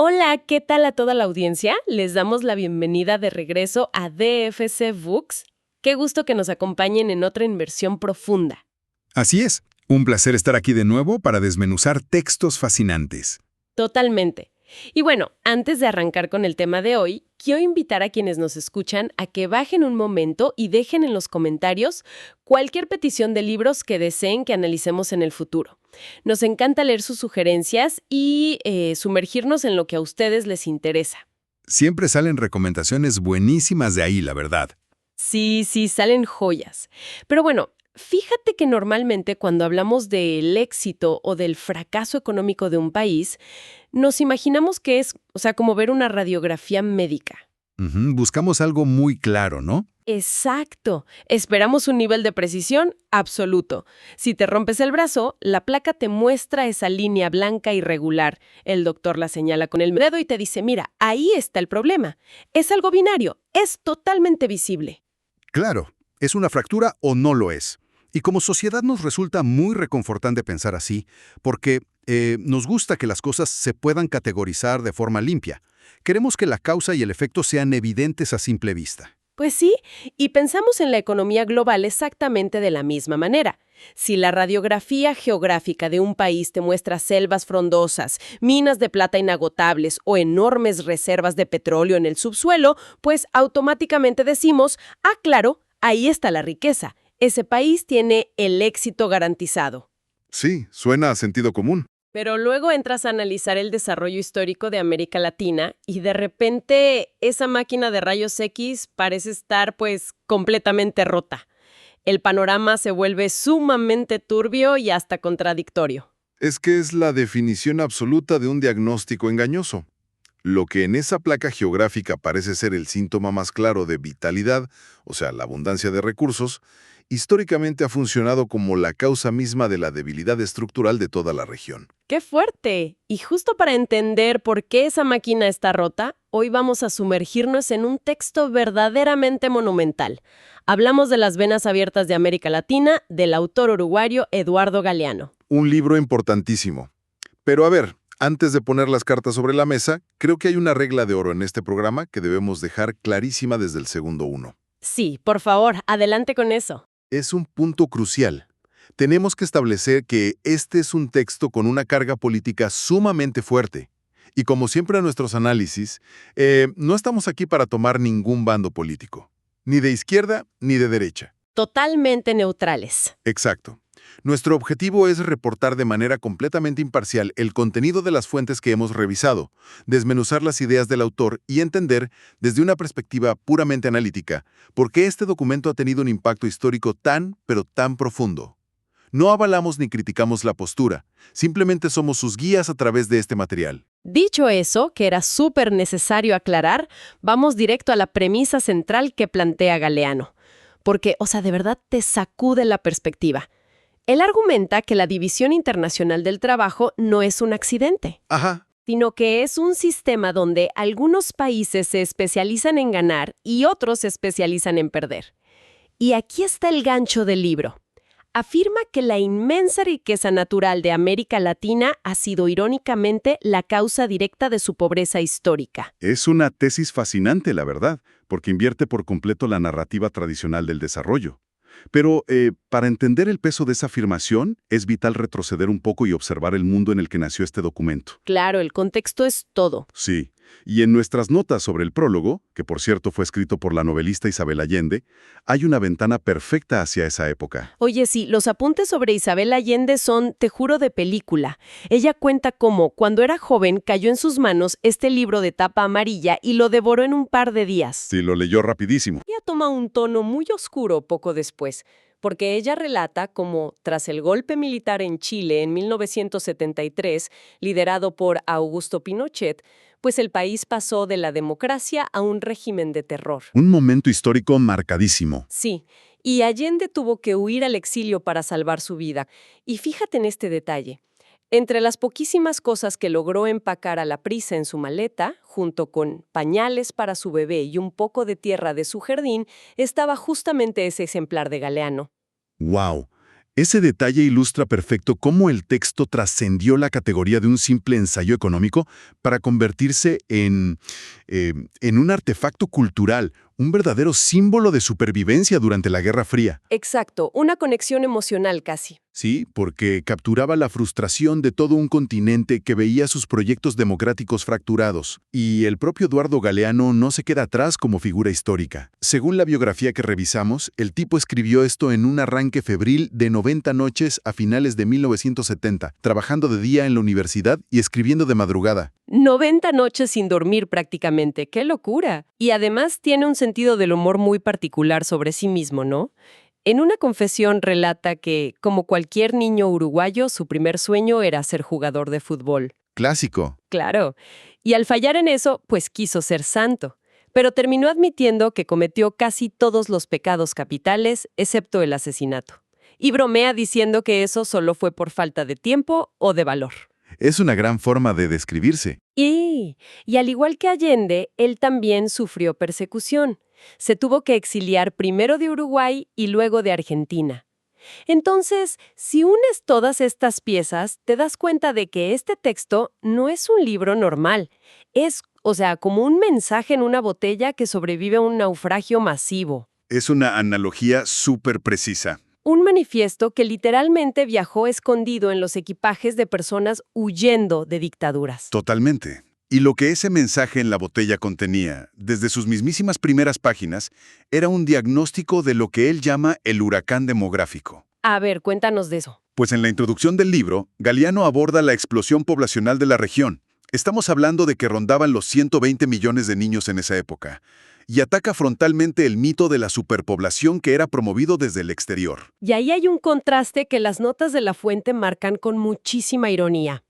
Hola, ¿qué tal a toda la audiencia? Les damos la bienvenida de regreso a DFC Books. Qué gusto que nos acompañen en otra inmersión profunda. Así es, un placer estar aquí de nuevo para desmenuzar textos fascinantes. Totalmente. Y bueno, antes de arrancar con el tema de hoy, quiero invitar a quienes nos escuchan a que bajen un momento y dejen en los comentarios cualquier petición de libros que deseen que analicemos en el futuro. Nos encanta leer sus sugerencias y sumergirnos en lo que a ustedes les interesa. Siempre salen recomendaciones buenísimas de ahí, la verdad. Sí, salen joyas. Pero bueno, fíjate que normalmente cuando hablamos del éxito o del fracaso económico de un país, nos imaginamos que es, como ver una radiografía médica. Buscamos algo muy claro, ¿no? Exacto. Esperamos un nivel de precisión absoluto. Si te rompes el brazo, la placa te muestra esa línea blanca irregular. El doctor la señala con el dedo y te dice, mira, ahí está el problema. Es algo binario, es totalmente visible. Claro, ¿es una fractura o no lo es? Y como sociedad nos resulta muy reconfortante pensar así, porque nos gusta que las cosas se puedan categorizar de forma limpia. Queremos que la causa y el efecto sean evidentes a simple vista. Pues sí, y pensamos en la economía global exactamente de la misma manera. Si la radiografía geográfica de un país te muestra selvas frondosas, minas de plata inagotables o enormes reservas de petróleo en el subsuelo, pues automáticamente decimos, claro, ahí está la riqueza. Ese país tiene el éxito garantizado. Sí, suena a sentido común. Pero luego entras a analizar el desarrollo histórico de América Latina y de repente esa máquina de rayos X parece estar pues completamente rota. El panorama se vuelve sumamente turbio y hasta contradictorio. Es que es la definición absoluta de un diagnóstico engañoso. Lo que en esa placa geográfica parece ser el síntoma más claro de vitalidad, o sea, la abundancia de recursos, históricamente ha funcionado como la causa misma de la debilidad estructural de toda la región. ¡Qué fuerte! Y justo para entender por qué esa máquina está rota, hoy vamos a sumergirnos en un texto verdaderamente monumental. Hablamos de Las venas abiertas de América Latina, del autor uruguayo Eduardo Galeano. Un libro importantísimo. Pero a ver, antes de poner las cartas sobre la mesa, creo que hay una regla de oro en este programa que debemos dejar clarísima desde el segundo uno. Sí, por favor, adelante con eso. Es un punto crucial. Tenemos que establecer que este es un texto con una carga política sumamente fuerte. Y como siempre en nuestros análisis, no estamos aquí para tomar ningún bando político. Ni de izquierda ni de derecha. Totalmente neutrales. Exacto. Nuestro objetivo es reportar de manera completamente imparcial el contenido de las fuentes que hemos revisado, desmenuzar las ideas del autor y entender, desde una perspectiva puramente analítica, por qué este documento ha tenido un impacto histórico pero tan profundo. No avalamos ni criticamos la postura, simplemente somos sus guías a través de este material. Dicho eso, que era súper necesario aclarar, vamos directo a la premisa central que plantea Galeano. Porque, de verdad te sacude la perspectiva. Él argumenta que la División Internacional del Trabajo no es un accidente, sino que es un sistema donde algunos países se especializan en ganar y otros se especializan en perder. Y aquí está el gancho del libro. Afirma que la inmensa riqueza natural de América Latina ha sido irónicamente la causa directa de su pobreza histórica. Es una tesis fascinante, la verdad, porque invierte por completo la narrativa tradicional del desarrollo. Pero para entender el peso de esa afirmación, es vital retroceder un poco y observar el mundo en el que nació este documento. Claro, el contexto es todo. Sí, y en nuestras notas sobre el prólogo, que por cierto fue escrito por la novelista Isabel Allende, hay una ventana perfecta hacia esa época. Oye, sí, los apuntes sobre Isabel Allende son, te juro, de película. Ella cuenta cómo, cuando era joven, cayó en sus manos este libro de tapa amarilla y lo devoró en un par de días. Sí, lo leyó rapidísimo. Ella toma un tono muy oscuro poco después, porque ella relata cómo, tras el golpe militar en Chile en 1973, liderado por Augusto Pinochet, pues el país pasó de la democracia a un régimen de terror. Un momento histórico marcadísimo. Sí, y Allende tuvo que huir al exilio para salvar su vida. Y fíjate en este detalle. Entre las poquísimas cosas que logró empacar a la prisa en su maleta, junto con pañales para su bebé y un poco de tierra de su jardín, estaba justamente ese ejemplar de Galeano. ¡Wow! Ese detalle ilustra perfecto cómo el texto trascendió la categoría de un simple ensayo económico para convertirse en un artefacto cultural, un verdadero símbolo de supervivencia durante la Guerra Fría. Exacto, una conexión emocional casi. Sí, porque capturaba la frustración de todo un continente que veía sus proyectos democráticos fracturados. Y el propio Eduardo Galeano no se queda atrás como figura histórica. Según la biografía que revisamos, el tipo escribió esto en un arranque febril de 90 noches a finales de 1970, trabajando de día en la universidad y escribiendo de madrugada. 90 noches sin dormir prácticamente, ¡qué locura! Y además tiene un sentido del humor muy particular sobre sí mismo, ¿no? En una confesión relata que, como cualquier niño uruguayo, su primer sueño era ser jugador de fútbol. Clásico. Claro. Y al fallar en eso, pues quiso ser santo. Pero terminó admitiendo que cometió casi todos los pecados capitales, excepto el asesinato. Y bromea diciendo que eso solo fue por falta de tiempo o de valor. Es una gran forma de describirse. Y al igual que Allende, él también sufrió persecución. Se tuvo que exiliar primero de Uruguay y luego de Argentina. Entonces, si unes todas estas piezas, te das cuenta de que este texto no es un libro normal. Es, como un mensaje en una botella que sobrevive a un naufragio masivo. Es una analogía súper precisa. Un manifiesto que literalmente viajó escondido en los equipajes de personas huyendo de dictaduras. Totalmente. Y lo que ese mensaje en la botella contenía, desde sus mismísimas primeras páginas, era un diagnóstico de lo que él llama el huracán demográfico. A ver, cuéntanos de eso. Pues en la introducción del libro, Galeano aborda la explosión poblacional de la región. Estamos hablando de que rondaban los 120 millones de niños en esa época. Y ataca frontalmente el mito de la superpoblación que era promovido desde el exterior. Y ahí hay un contraste que las notas de La Fuente marcan con muchísima ironía.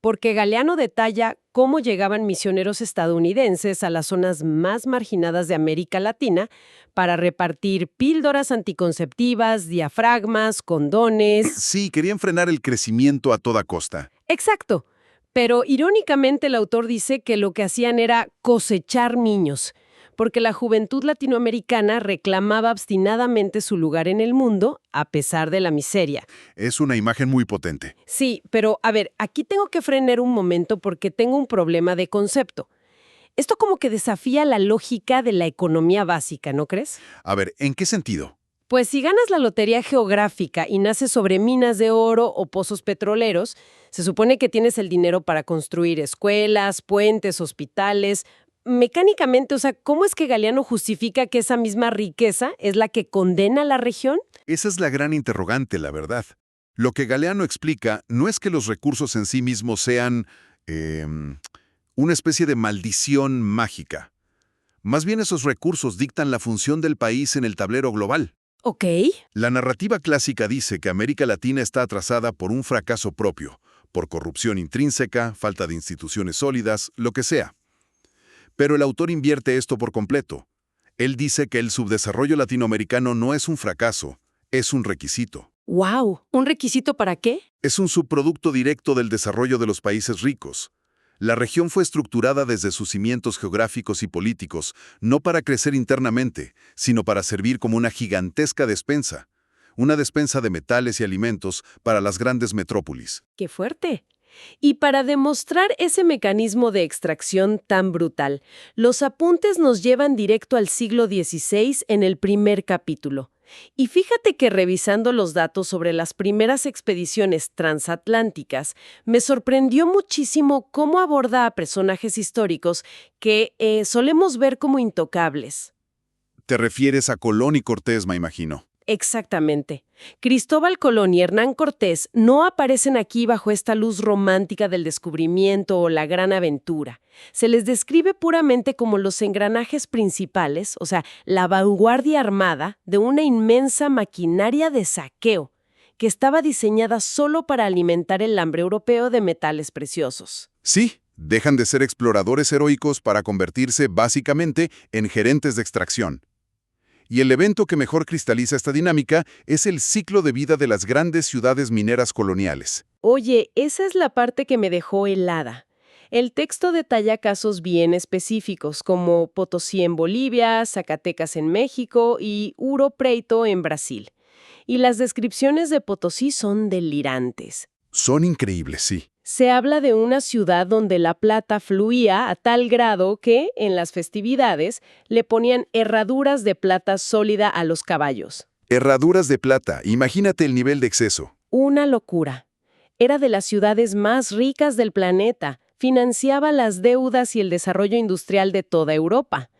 Porque Galeano detalla cómo llegaban misioneros estadounidenses a las zonas más marginadas de América Latina para repartir píldoras anticonceptivas, diafragmas, condones. Sí, querían frenar el crecimiento a toda costa. Exacto. Pero irónicamente el autor dice que lo que hacían era cosechar niños, porque la juventud latinoamericana reclamaba obstinadamente su lugar en el mundo a pesar de la miseria. Es una imagen muy potente. Sí, pero a ver, aquí tengo que frenar un momento porque tengo un problema de concepto. Esto como que desafía la lógica de la economía básica, ¿no crees? A ver, ¿en qué sentido? Pues si ganas la lotería geográfica y naces sobre minas de oro o pozos petroleros, se supone que tienes el dinero para construir escuelas, puentes, hospitales. Mecánicamente, ¿cómo es que Galeano justifica que esa misma riqueza es la que condena a la región? Esa es la gran interrogante, la verdad. Lo que Galeano explica no es que los recursos en sí mismos sean una especie de maldición mágica. Más bien esos recursos dictan la función del país en el tablero global. Ok. La narrativa clásica dice que América Latina está atrasada por un fracaso propio, por corrupción intrínseca, falta de instituciones sólidas, lo que sea. Pero el autor invierte esto por completo. Él dice que el subdesarrollo latinoamericano no es un fracaso, es un requisito. ¡Wow! ¿Un requisito para qué? Es un subproducto directo del desarrollo de los países ricos. La región fue estructurada desde sus cimientos geográficos y políticos, no para crecer internamente, sino para servir como una gigantesca despensa. Una despensa de metales y alimentos para las grandes metrópolis. ¡Qué fuerte! Y para demostrar ese mecanismo de extracción tan brutal, los apuntes nos llevan directo al siglo XVI en el primer capítulo. Y fíjate que revisando los datos sobre las primeras expediciones transatlánticas, me sorprendió muchísimo cómo aborda a personajes históricos que solemos ver como intocables. Te refieres a Colón y Cortés, me imagino. Exactamente. Cristóbal Colón y Hernán Cortés no aparecen aquí bajo esta luz romántica del descubrimiento o la gran aventura. Se les describe puramente como los engranajes principales, la vanguardia armada de una inmensa maquinaria de saqueo que estaba diseñada solo para alimentar el hambre europeo de metales preciosos. Sí, dejan de ser exploradores heroicos para convertirse básicamente en gerentes de extracción. Y el evento que mejor cristaliza esta dinámica es el ciclo de vida de las grandes ciudades mineras coloniales. Oye, esa es la parte que me dejó helada. El texto detalla casos bien específicos como Potosí en Bolivia, Zacatecas en México y Ouro Preto en Brasil. Y las descripciones de Potosí son delirantes. Son increíbles, sí. Se habla de una ciudad donde la plata fluía a tal grado que, en las festividades, le ponían herraduras de plata sólida a los caballos. Herraduras de plata, imagínate el nivel de exceso. Una locura. Era de las ciudades más ricas del planeta, financiaba las deudas y el desarrollo industrial de toda Europa.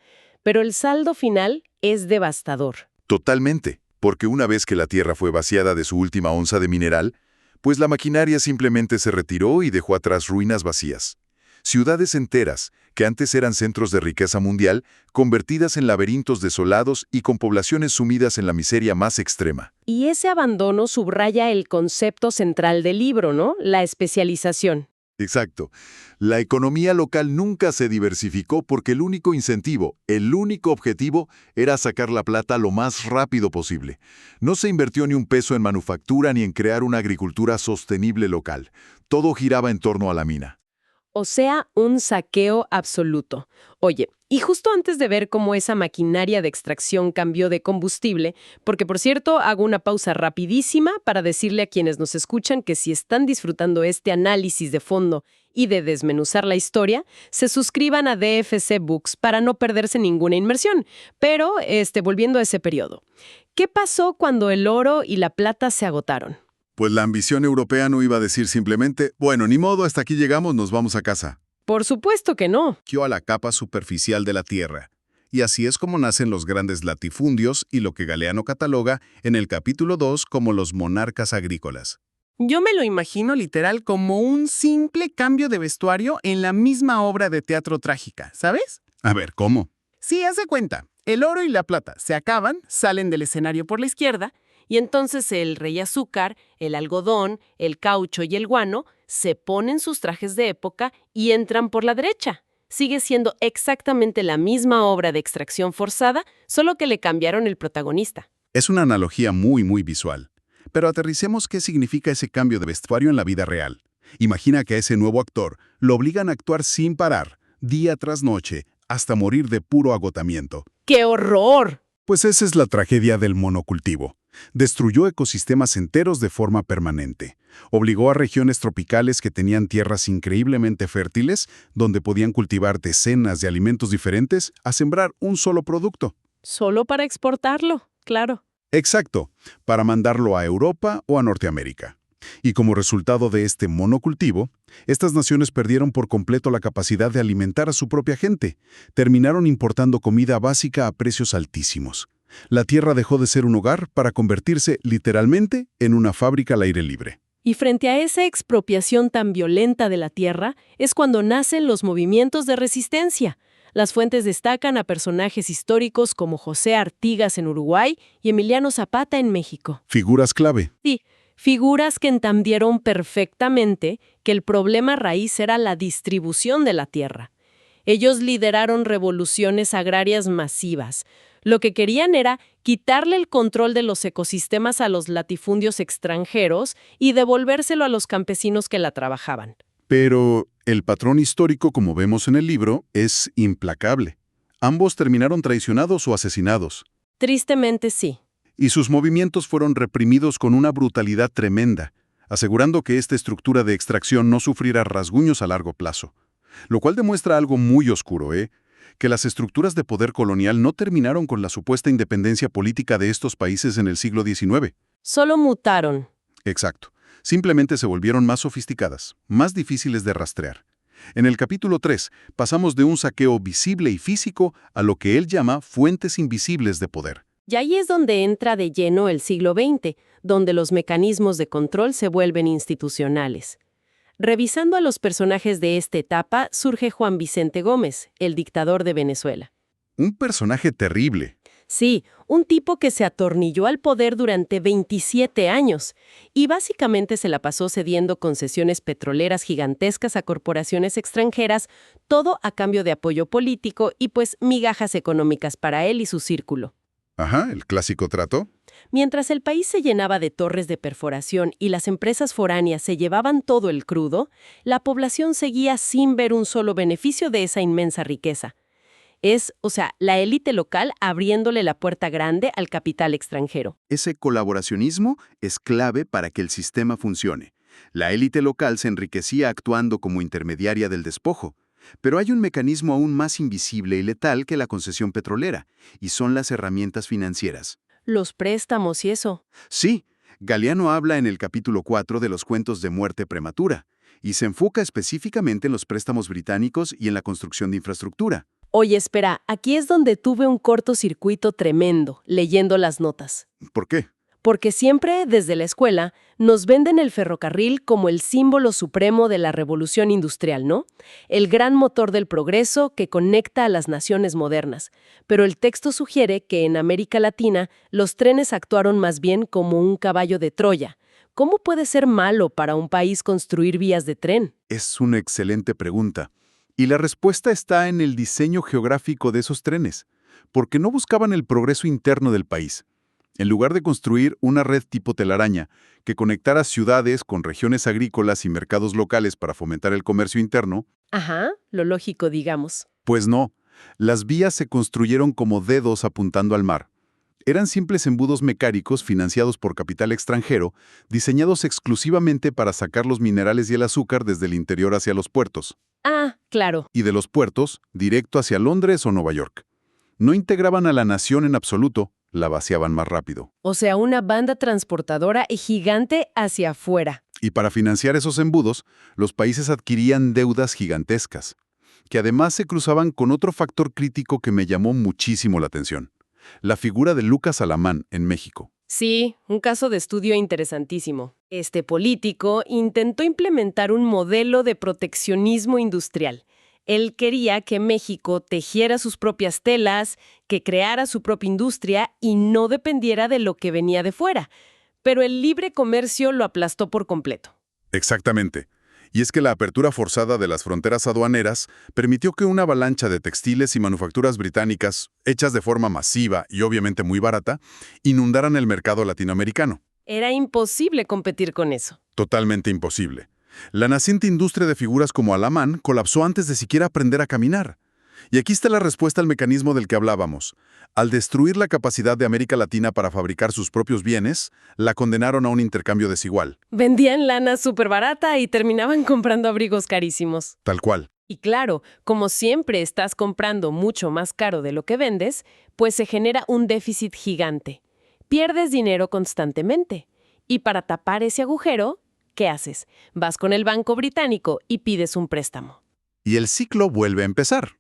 Pero el saldo final es devastador. Totalmente, porque una vez que la tierra fue vaciada de su última onza de mineral, pues la maquinaria simplemente se retiró y dejó atrás ruinas vacías. Ciudades enteras, que antes eran centros de riqueza mundial, convertidas en laberintos desolados y con poblaciones sumidas en la miseria más extrema. Y ese abandono subraya el concepto central del libro, ¿no? La especialización. Exacto. La economía local nunca se diversificó porque el único incentivo, el único objetivo, era sacar la plata lo más rápido posible. No se invirtió ni un peso en manufactura ni en crear una agricultura sostenible local. Todo giraba en torno a la mina. O sea, un saqueo absoluto. Oye, y justo antes de ver cómo esa maquinaria de extracción cambió de combustible, porque por cierto, hago una pausa rapidísima para decirle a quienes nos escuchan que si están disfrutando este análisis de fondo y de desmenuzar la historia, se suscriban a DFC Books para no perderse ninguna inmersión. Pero, volviendo a ese periodo, ¿qué pasó cuando el oro y la plata se agotaron? Pues la ambición europea no iba a decir simplemente, bueno, ni modo, hasta aquí llegamos, nos vamos a casa. Por supuesto que no. A la capa superficial de la Tierra. Y así es como nacen los grandes latifundios y lo que Galeano cataloga en el capítulo 2 como los monarcas agrícolas. Yo me lo imagino literal como un simple cambio de vestuario en la misma obra de teatro trágica, ¿sabes? A ver, ¿cómo? Sí, haz de cuenta. El oro y la plata se acaban, salen del escenario por la izquierda, y entonces el rey azúcar, el algodón, el caucho y el guano se ponen sus trajes de época y entran por la derecha. Sigue siendo exactamente la misma obra de extracción forzada, solo que le cambiaron el protagonista. Es una analogía muy visual. Pero aterricemos qué significa ese cambio de vestuario en la vida real. Imagina que a ese nuevo actor lo obligan a actuar sin parar, día tras noche, hasta morir de puro agotamiento. ¡Qué horror! Pues esa es la tragedia del monocultivo. Destruyó ecosistemas enteros de forma permanente. Obligó a regiones tropicales que tenían tierras increíblemente fértiles, donde podían cultivar decenas de alimentos diferentes, a sembrar un solo producto. Solo para exportarlo, claro. Exacto, para mandarlo a Europa o a Norteamérica. Y como resultado de este monocultivo, estas naciones perdieron por completo la capacidad de alimentar a su propia gente. Terminaron importando comida básica a precios altísimos. La tierra dejó de ser un hogar para convertirse, literalmente, en una fábrica al aire libre. Y frente a esa expropiación tan violenta de la tierra, es cuando nacen los movimientos de resistencia. Las fuentes destacan a personajes históricos como José Artigas en Uruguay y Emiliano Zapata en México. Figuras clave. Sí, figuras que entendieron perfectamente que el problema raíz era la distribución de la tierra. Ellos lideraron revoluciones agrarias masivas. Lo que querían era quitarle el control de los ecosistemas a los latifundios extranjeros y devolvérselo a los campesinos que la trabajaban. Pero el patrón histórico, como vemos en el libro, es implacable. Ambos terminaron traicionados o asesinados. Tristemente sí. Y sus movimientos fueron reprimidos con una brutalidad tremenda, asegurando que esta estructura de extracción no sufriera rasguños a largo plazo. Lo cual demuestra algo muy oscuro, que las estructuras de poder colonial no terminaron con la supuesta independencia política de estos países en el siglo XIX. Solo mutaron. Exacto. Simplemente se volvieron más sofisticadas, más difíciles de rastrear. En el capítulo 3, pasamos de un saqueo visible y físico a lo que él llama fuentes invisibles de poder. Y ahí es donde entra de lleno el siglo XX, donde los mecanismos de control se vuelven institucionales. Revisando a los personajes de esta etapa, surge Juan Vicente Gómez, el dictador de Venezuela. Un personaje terrible. Sí, un tipo que se atornilló al poder durante 27 años y básicamente se la pasó cediendo concesiones petroleras gigantescas a corporaciones extranjeras, todo a cambio de apoyo político y pues migajas económicas para él y su círculo. Ajá, el clásico trato. Mientras el país se llenaba de torres de perforación y las empresas foráneas se llevaban todo el crudo, la población seguía sin ver un solo beneficio de esa inmensa riqueza. Es, o sea, la élite local abriéndole la puerta grande al capital extranjero. Ese colaboracionismo es clave para que el sistema funcione. La élite local se enriquecía actuando como intermediaria del despojo. Pero hay un mecanismo aún más invisible y letal que la concesión petrolera, y son las herramientas financieras. Los préstamos y eso. Sí, Galeano habla en el capítulo 4 de los cuentos de muerte prematura, y se enfoca específicamente en los préstamos británicos y en la construcción de infraestructura. Oye, espera, aquí es donde tuve un cortocircuito tremendo, leyendo las notas. ¿Por qué? Porque siempre, desde la escuela, nos venden el ferrocarril como el símbolo supremo de la revolución industrial, ¿no? El gran motor del progreso que conecta a las naciones modernas. Pero el texto sugiere que en América Latina los trenes actuaron más bien como un caballo de Troya. ¿Cómo puede ser malo para un país construir vías de tren? Es una excelente pregunta. Y la respuesta está en el diseño geográfico de esos trenes, porque no buscaban el progreso interno del país. En lugar de construir una red tipo telaraña que conectara ciudades con regiones agrícolas y mercados locales para fomentar el comercio interno, Ajá, lo lógico, digamos. pues no, las vías se construyeron como dedos apuntando al mar. Eran simples embudos mecánicos financiados por capital extranjero, diseñados exclusivamente para sacar los minerales y el azúcar desde el interior hacia los puertos, Ah, claro. y de los puertos directo hacia Londres o Nueva York. No integraban a la nación en absoluto, la vaciaban más rápido. O sea, una banda transportadora y gigante hacia afuera. Y para financiar esos embudos, los países adquirían deudas gigantescas, que además se cruzaban con otro factor crítico que me llamó muchísimo la atención: la figura de Lucas Alamán en México. Sí, un caso de estudio interesantísimo. Este político intentó implementar un modelo de proteccionismo industrial. Él quería que México tejiera sus propias telas, que creara su propia industria y no dependiera de lo que venía de fuera. Pero el libre comercio lo aplastó por completo. Exactamente. Y es que la apertura forzada de las fronteras aduaneras permitió que una avalancha de textiles y manufacturas británicas, hechas de forma masiva y obviamente muy barata, inundaran el mercado latinoamericano. Era imposible competir con eso. Totalmente imposible. La naciente industria de figuras como Alamán colapsó antes de siquiera aprender a caminar. Y aquí está la respuesta al mecanismo del que hablábamos. Al destruir la capacidad de América Latina para fabricar sus propios bienes, la condenaron a un intercambio desigual. Vendían lana súper barata y terminaban comprando abrigos carísimos. Tal cual. Y claro, como siempre estás comprando mucho más caro de lo que vendes, pues se genera un déficit gigante. Pierdes dinero constantemente. Y para tapar ese agujero, ¿qué haces? Vas con el Banco Británico y pides un préstamo. Y el ciclo vuelve a empezar.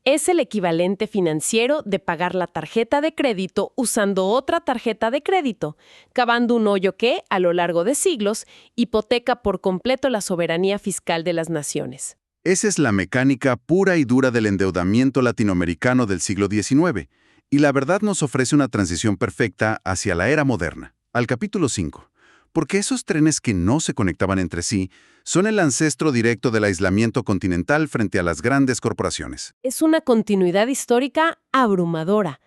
Es el equivalente financiero de pagar la tarjeta de crédito usando otra tarjeta de crédito, cavando un hoyo que, a lo largo de siglos, hipoteca por completo la soberanía fiscal de las naciones. Esa es la mecánica pura y dura del endeudamiento latinoamericano del siglo XIX, y la verdad nos ofrece una transición perfecta hacia la era moderna. Al capítulo 5. Porque esos trenes que no se conectaban entre sí son el ancestro directo del aislamiento continental frente a las grandes corporaciones. Es una continuidad histórica abrumadora,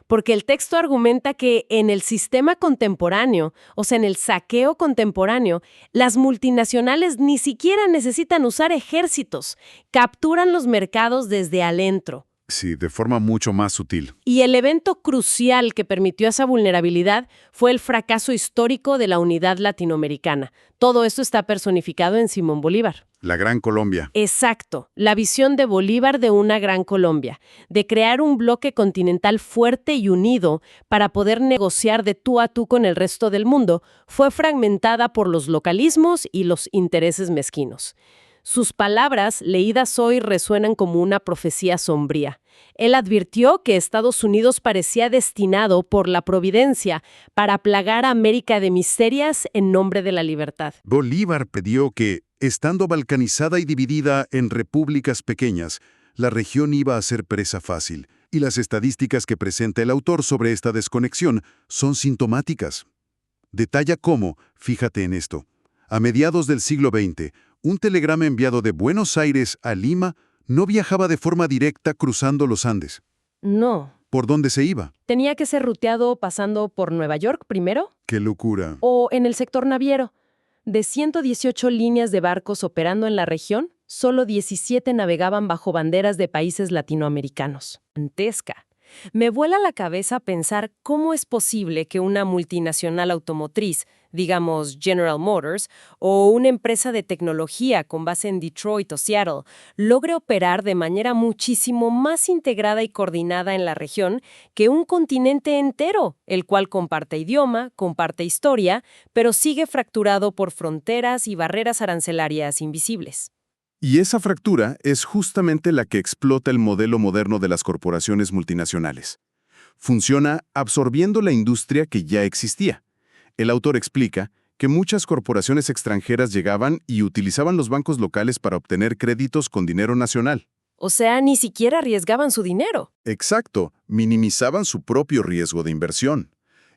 porque el texto argumenta que en el sistema contemporáneo, o sea, en el saqueo contemporáneo, las multinacionales ni siquiera necesitan usar ejércitos, capturan los mercados desde adentro. Sí, de forma mucho más sutil. Y el evento crucial que permitió esa vulnerabilidad fue el fracaso histórico de la unidad latinoamericana. Todo esto está personificado en Simón Bolívar. La Gran Colombia. Exacto, la visión de Bolívar de una Gran Colombia, de crear un bloque continental fuerte y unido para poder negociar de tú a tú con el resto del mundo, fue fragmentada por los localismos y los intereses mezquinos. Sus palabras, leídas hoy, resuenan como una profecía sombría. Él advirtió que Estados Unidos parecía destinado por la providencia para plagar a América de miserias en nombre de la libertad. Bolívar pidió que, estando balcanizada y dividida en repúblicas pequeñas, la región iba a ser presa fácil, y las estadísticas que presenta el autor sobre esta desconexión son sintomáticas. Detalla cómo, fíjate en esto, a mediados del siglo XX, un telegrama enviado de Buenos Aires a Lima no viajaba de forma directa cruzando los Andes. No. ¿Por dónde se iba? ¿Tenía que ser ruteado pasando por Nueva York primero? ¡Qué locura! ¿O en el sector naviero? De 118 líneas de barcos operando en la región, Solo 17 navegaban bajo banderas de países latinoamericanos. Dantesca. Me vuela la cabeza pensar cómo es posible que una multinacional automotriz, digamos General Motors, o una empresa de tecnología con base en Detroit o Seattle, logre operar de manera muchísimo más integrada y coordinada en la región que un continente entero, el cual comparte idioma, comparte historia, pero sigue fracturado por fronteras y barreras arancelarias invisibles. Y esa fractura es justamente la que explota el modelo moderno de las corporaciones multinacionales. Funciona absorbiendo la industria que ya existía. El autor explica que muchas corporaciones extranjeras llegaban y utilizaban los bancos locales para obtener créditos con dinero nacional. O sea, ni siquiera arriesgaban su dinero. Exacto, minimizaban su propio riesgo de inversión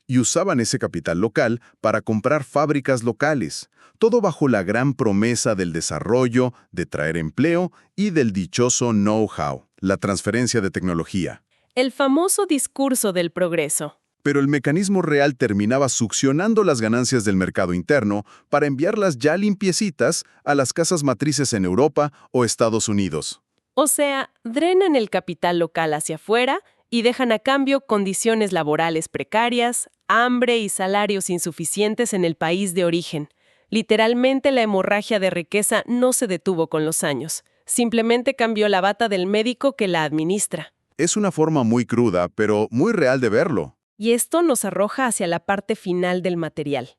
y usaban ese capital local para comprar fábricas locales, todo bajo la gran promesa del desarrollo, de traer empleo y del dichoso know-how, la transferencia de tecnología. El famoso discurso del progreso. Pero el mecanismo real terminaba succionando las ganancias del mercado interno para enviarlas ya limpiecitas a las casas matrices en Europa o Estados Unidos. O sea, drenan el capital local hacia afuera y dejan a cambio condiciones laborales precarias, hambre y salarios insuficientes en el país de origen. Literalmente la hemorragia de riqueza no se detuvo con los años. Simplemente cambió la bata del médico que la administra. Es una forma muy cruda, pero muy real de verlo. Y esto nos arroja hacia la parte final del material.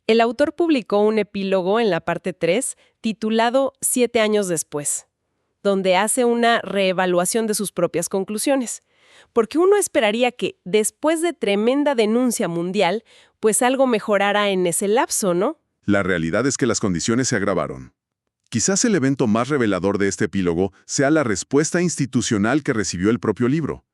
El autor publicó un epílogo en la parte 3 titulado 7 años después, donde hace una reevaluación de sus propias conclusiones. Porque uno esperaría que, después de tremenda denuncia mundial, pues algo mejorara en ese lapso, ¿no? La realidad es que las condiciones se agravaron. Quizás el evento más revelador de este epílogo sea la respuesta institucional que recibió el propio libro.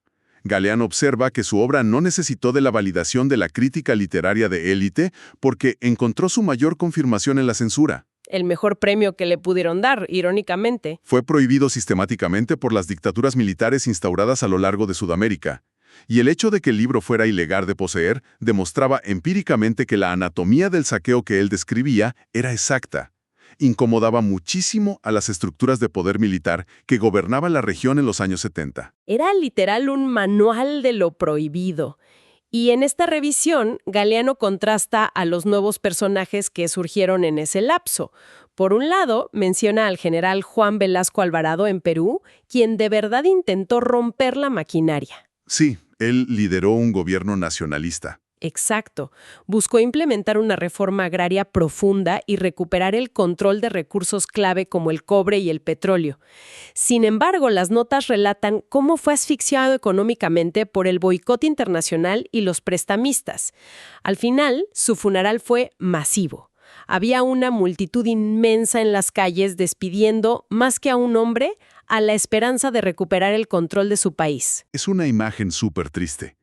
Galeano observa que su obra no necesitó de la validación de la crítica literaria de élite porque encontró su mayor confirmación en la censura. El mejor premio que le pudieron dar, irónicamente. Fue prohibido sistemáticamente por las dictaduras militares instauradas a lo largo de Sudamérica. Y el hecho de que el libro fuera ilegal de poseer demostraba empíricamente que la anatomía del saqueo que él describía era exacta. Incomodaba muchísimo a las estructuras de poder militar que gobernaban la región en los años 70. Era literal un manual de lo prohibido. Y en esta revisión, Galeano contrasta a los nuevos personajes que surgieron en ese lapso. Por un lado, menciona al general Juan Velasco Alvarado en Perú, quien de verdad intentó romper la maquinaria. Sí, él lideró un gobierno nacionalista. Exacto. Buscó implementar una reforma agraria profunda y recuperar el control de recursos clave como el cobre y el petróleo. Sin embargo, las notas relatan cómo fue asfixiado económicamente por el boicot internacional y los prestamistas. Al final, su funeral fue masivo. Había una multitud inmensa en las calles despidiendo, más que a un hombre, a la esperanza de recuperar el control de su país. Es una imagen súper triste.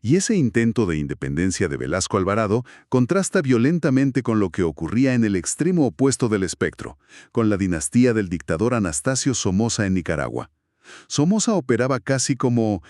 Y ese intento de independencia de Velasco Alvarado contrasta violentamente con lo que ocurría en el extremo opuesto del espectro, con la dinastía del dictador Anastasio Somoza en Nicaragua. Somoza operaba casi como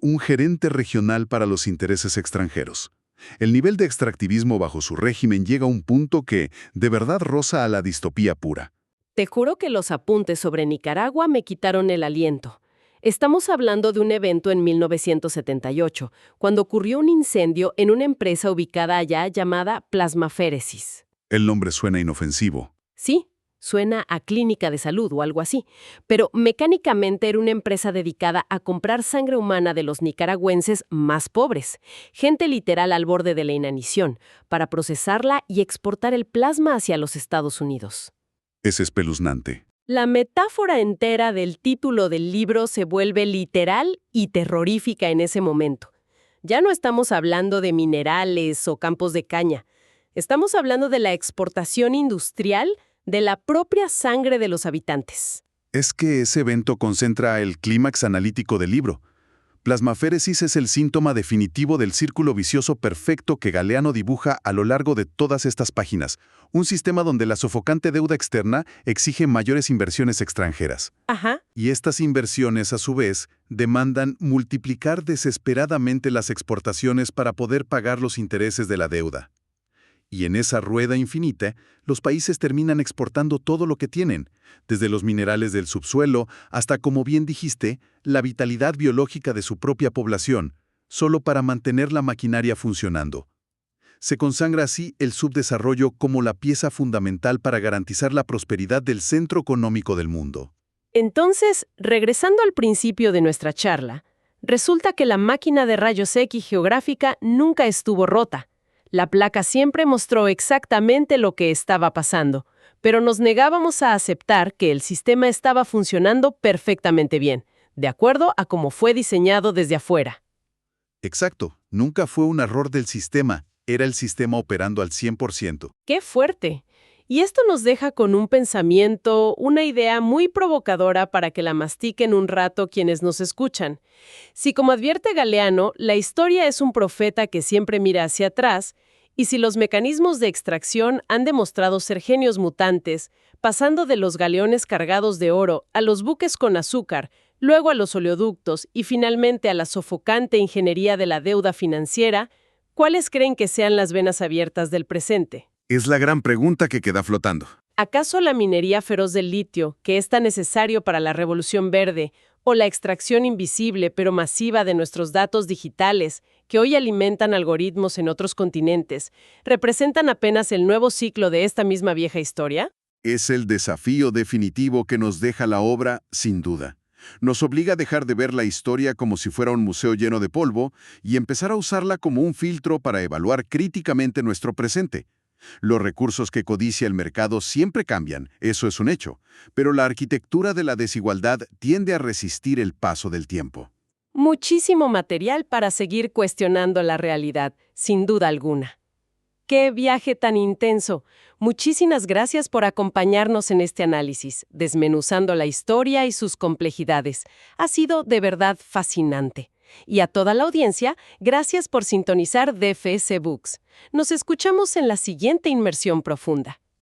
un gerente regional para los intereses extranjeros. El nivel de extractivismo bajo su régimen llega a un punto que, de verdad, roza a la distopía pura. Te juro que los apuntes sobre Nicaragua me quitaron el aliento. Estamos hablando de un evento en 1978, cuando ocurrió un incendio en una empresa ubicada allá llamada Plasmaféresis. El nombre suena inofensivo. Sí, suena a clínica de salud o algo así, pero mecánicamente era una empresa dedicada a comprar sangre humana de los nicaragüenses más pobres, gente literal al borde de la inanición, para procesarla y exportar el plasma hacia los Estados Unidos. Es espeluznante. La metáfora entera del título del libro se vuelve literal y terrorífica en ese momento. Ya no estamos hablando de minerales o campos de caña. Estamos hablando de la exportación industrial de la propia sangre de los habitantes. Es que ese evento concentra el clímax analítico del libro. Plasmaféresis es el síntoma definitivo del círculo vicioso perfecto que Galeano dibuja a lo largo de todas estas páginas. Un sistema donde la sofocante deuda externa exige mayores inversiones extranjeras. Ajá. Y estas inversiones, a su vez, demandan multiplicar desesperadamente las exportaciones para poder pagar los intereses de la deuda. Y en esa rueda infinita, los países terminan exportando todo lo que tienen, desde los minerales del subsuelo hasta, como bien dijiste, la vitalidad biológica de su propia población, solo para mantener la maquinaria funcionando. Se consagra así el subdesarrollo como la pieza fundamental para garantizar la prosperidad del centro económico del mundo. Entonces, regresando al principio de nuestra charla, resulta que la máquina de rayos X geográfica nunca estuvo rota. La placa siempre mostró exactamente lo que estaba pasando, pero nos negábamos a aceptar que el sistema estaba funcionando perfectamente bien, de acuerdo a cómo fue diseñado desde afuera. Exacto, nunca fue un error del sistema, era el sistema operando al 100%. ¡Qué fuerte! Y esto nos deja con un pensamiento, una idea muy provocadora para que la mastiquen un rato quienes nos escuchan. Si, como advierte Galeano, la historia es un profeta que siempre mira hacia atrás, y si los mecanismos de extracción han demostrado ser genios mutantes, pasando de los galeones cargados de oro a los buques con azúcar, luego a los oleoductos y finalmente a la sofocante ingeniería de la deuda financiera, ¿cuáles creen que sean las venas abiertas del presente? Es la gran pregunta que queda flotando. ¿Acaso la minería feroz del litio, que es tan necesario para la revolución verde, o la extracción invisible pero masiva de nuestros datos digitales, que hoy alimentan algoritmos en otros continentes, representan apenas el nuevo ciclo de esta misma vieja historia? Es el desafío definitivo que nos deja la obra, sin duda. Nos obliga a dejar de ver la historia como si fuera un museo lleno de polvo y empezar a usarla como un filtro para evaluar críticamente nuestro presente. Los recursos que codicia el mercado siempre cambian, eso es un hecho, pero la arquitectura de la desigualdad tiende a resistir el paso del tiempo. Muchísimo material para seguir cuestionando la realidad, sin duda alguna. ¡Qué viaje tan intenso! Muchísimas gracias por acompañarnos en este análisis, desmenuzando la historia y sus complejidades. Ha sido de verdad fascinante. Y a toda la audiencia, gracias por sintonizar DFS Books. Nos escuchamos en la siguiente inmersión profunda.